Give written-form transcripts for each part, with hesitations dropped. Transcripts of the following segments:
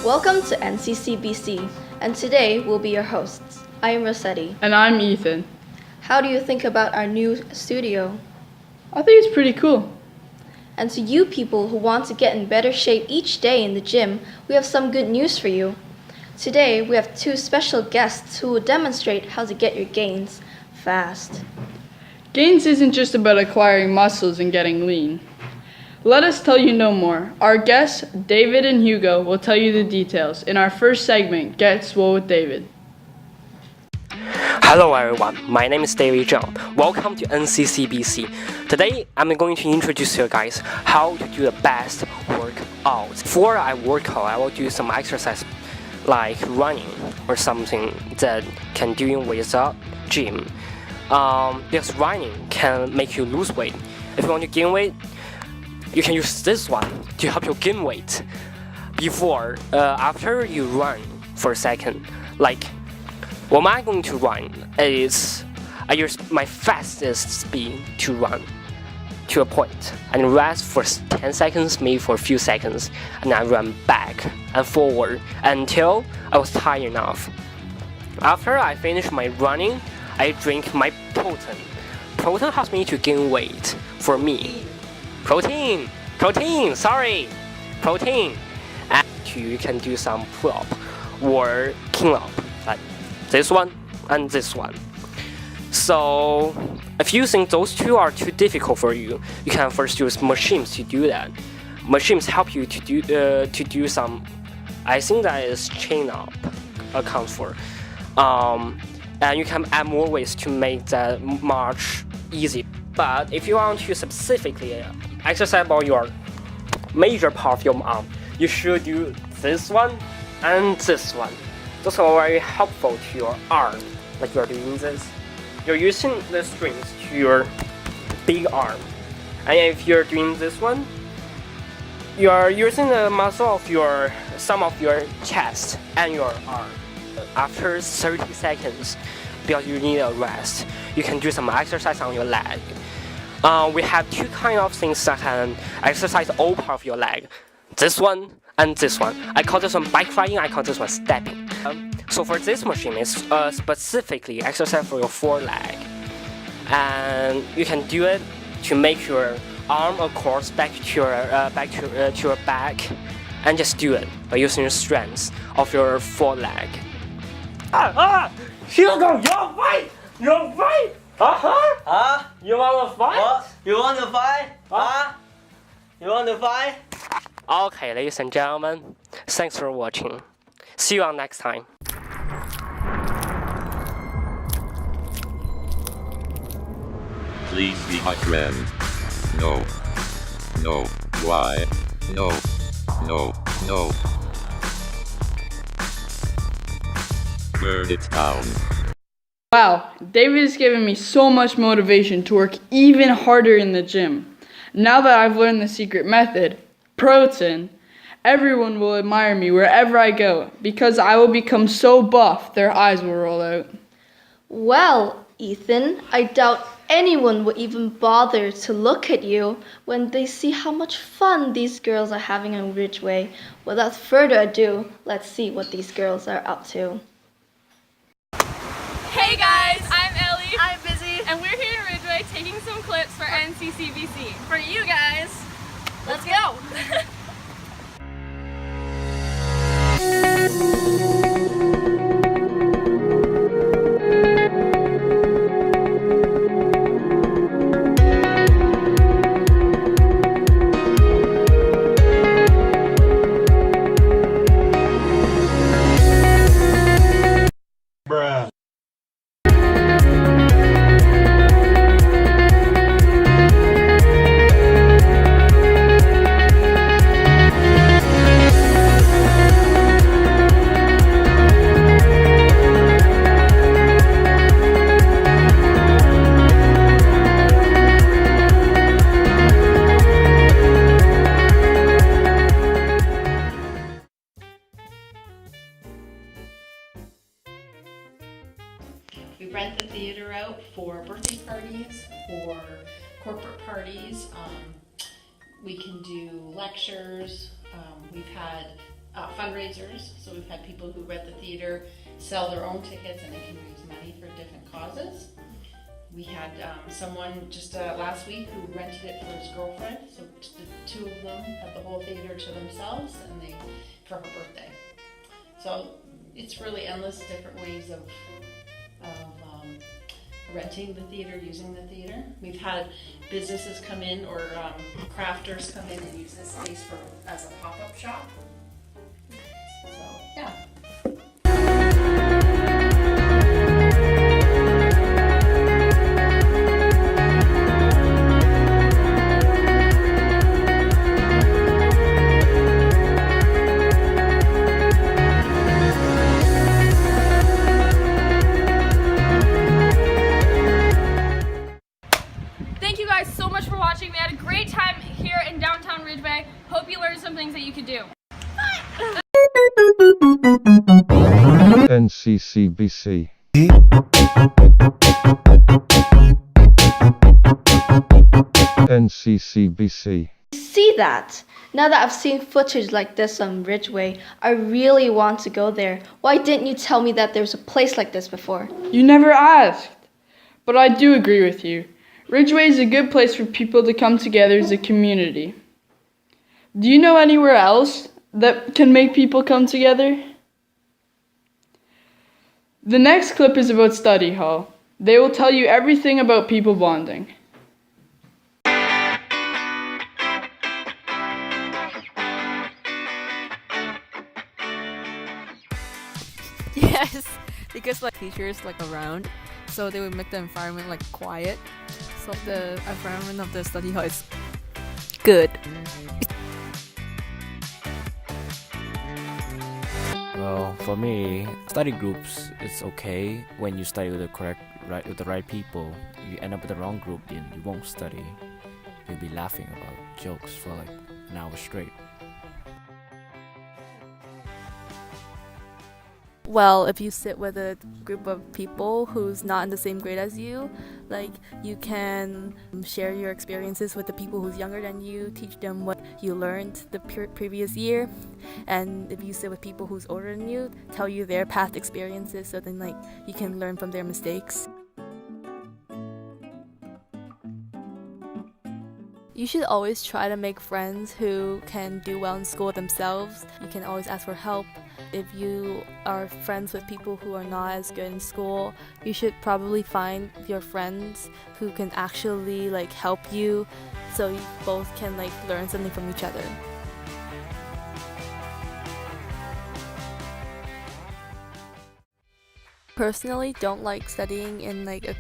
Welcome to NCCBC, and today we'll be your hosts. I am Roseti. And I'm Ethan. How do you think about our new studio? I think it's pretty cool. And to you people who want to get in better shape each day in the gym, we have some good news for you. Today we have two special guests who will demonstrate how to get your gains fast. Gains isn't just about acquiring muscles and getting lean. Let us tell you no more. Our guests, David and Hugo, will tell you the details in our first segment, Get Swole with David. Hello everyone, my name is David Zhang. Welcome to NCCBC. Today I'm going to introduce you guys how to do the best workout. Before I work out, I will do some exercise like running or something that can do with the gym. Because running can make you lose weight. If you want to gain weight, you can use this one to help you gain weight. After you run for a second, like what am I going to run is I use my fastest speed to run to a point and rest for 10 seconds, maybe for a few seconds, and I run back and forward until I was tired enough. After I finish my running, I drink my protein. Protein helps me to gain weight for me. Protein. And you can do some pull-up or clean-up, like this one and this one. So if you think those two are too difficult for you, you can first use machines to do that. Machines help you to do some. I think that is chin-up accounts for. And you can add more ways to make that much easy. But if you want to specifically exercise about your major part of your arm, you should do this one and this one. Those are very helpful to your arm. Like you are doing this, you're using the strings to your big arm. And if you're doing this one, you are using the muscle of some of your chest and your arm. After 30 seconds, because you need a rest, you can do some exercise on your leg. We have two kind of things that can exercise all part of your leg. This one and this one. I call this one bike riding, I call this one stepping. So for this machine, it's specifically exercise for your foreleg. And you can do it to make your arm across back to your back, and just do it by using your strength of your foreleg. Hugo, you're fight! You wanna fight? What? You wanna fight? You wanna fight? Okay, ladies and gentlemen, thanks for watching. See you on next time. Please be my friend. No. Why? No. Burn it down. Wow, David has given me so much motivation to work even harder in the gym. Now that I've learned the secret method, protein, everyone will admire me wherever I go because I will become so buff their eyes will roll out. Well, Ethan, I doubt anyone will even bother to look at you when they see how much fun these girls are having on Ridgeway. Without further ado, let's see what these girls are up to. Hey guys, I'm Ellie. I'm Busy. And we're here at Ridgeway taking some clips for NCCBC. For you guys, let's go! We rent the theater out for birthday parties, for corporate parties. We can do lectures. We've had fundraisers. So we've had people who rent the theater sell their own tickets and they can raise money for different causes. We had someone just last week who rented it for his girlfriend. So the two of them had the whole theater to themselves and for her birthday. So it's really endless different ways of renting the theater, using the theater. We've had businesses come in or crafters come in and use this space as a pop-up shop. So yeah. Thank you guys so much for watching. We had a great time here in downtown Ridgeway. Hope you learned some things that you could do. NCCBC. NCCBC. See that? Now that I've seen footage like this on Ridgeway, I really want to go there. Why didn't you tell me that there's a place like this before? You never asked. But I do agree with you. Ridgeway is a good place for people to come together as a community. Do you know anywhere else that can make people come together? The next clip is about study hall. They will tell you everything about people bonding. Yes, because like teachers like around, so they would make the environment like quiet. So the environment of the study hall is good. Well, for me, study groups it's okay when you study with the right people. You end up with the wrong group, then you won't study. You'll be laughing about jokes for like an hour straight. Well, if you sit with a group of people who's not in the same grade as you, like you can share your experiences with the people who's younger than you, teach them what you learned the previous year. And if you sit with people who's older than you, tell you their past experiences, so then like you can learn from their mistakes. You should always try to make friends who can do well in school themselves. You can always ask for help. If you are friends with people who are not as good in school, you should probably find your friends who can actually like help you, so you both can like learn something from each other. Personally, don't like studying in like a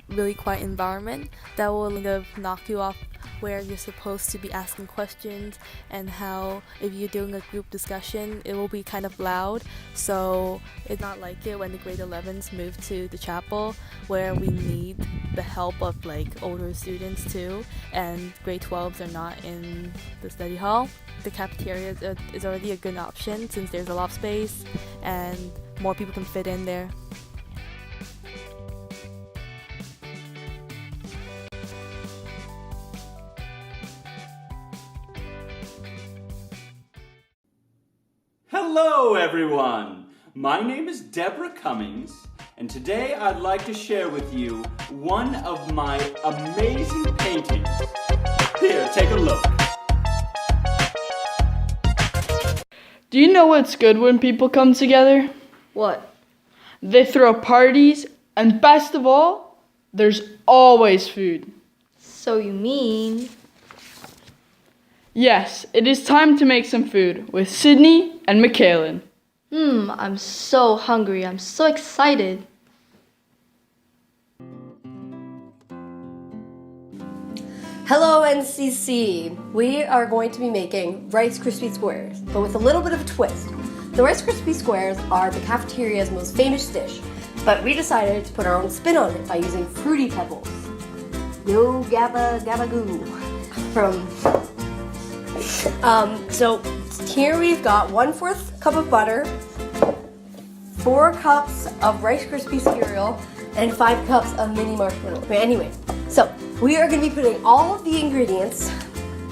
really quiet environment that will kind of knock you off where you're supposed to be asking questions, and how if you're doing a group discussion, it will be kind of loud. So it's not like it when the grade 11s move to the chapel, where we need the help of like older students too, and grade 12s are not in the study hall. The cafeteria is already a good option since there's a lot of space and more people can fit in there. Hello everyone! My name is Deborah Cummings, and today I'd like to share with you one of my amazing paintings. Here, take a look. Do you know what's good when people come together? What? They throw parties, and best of all, there's always food. So you mean... Yes, it is time to make some food with Sydney and Michaelan. I'm so hungry. I'm so excited. Hello NCC! We are going to be making Rice Krispie Squares, but with a little bit of a twist. The Rice Krispie Squares are the cafeteria's most famous dish, but we decided to put our own spin on it by using Fruity Pebbles. Yo yabba-dabba-goo from... So here we've got 1/4 cup of butter, 4 cups of Rice Krispie cereal, and 5 cups of mini marshmallow. But anyway, so we are going to be putting all of the ingredients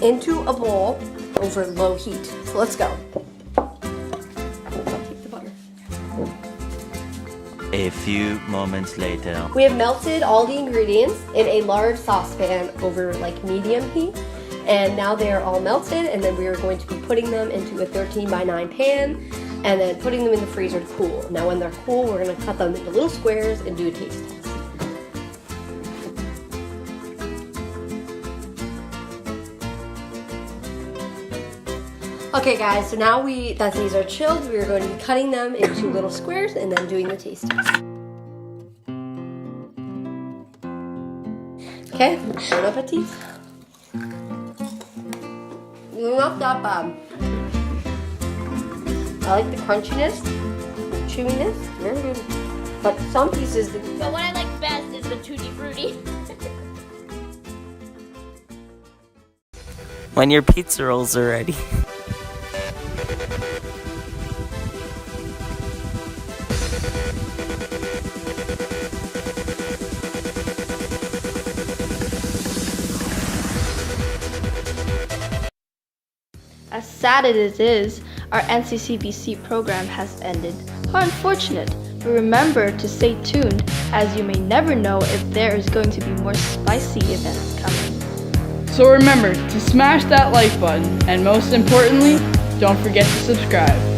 into a bowl over low heat. So let's go. A few moments later. We have melted all the ingredients in a large saucepan over like medium heat. And now they are all melted, and then we are going to be putting them into a 13x9 pan and then putting them in the freezer to cool. Now when they're cool, we're going to cut them into little squares and do a taste test. Okay guys, so now that these are chilled, we are going to be cutting them into little squares and then doing the taste test. Okay, bon appetit. Not that bad. I like the crunchiness, the chewiness, very good. But some pieces... But what I like best is the tutti frutti. When your pizza rolls are ready. As sad as it is, our NCCBC program has ended. How unfortunate, but remember to stay tuned as you may never know if there is going to be more spicy events coming. So remember to smash that like button, and most importantly, don't forget to subscribe.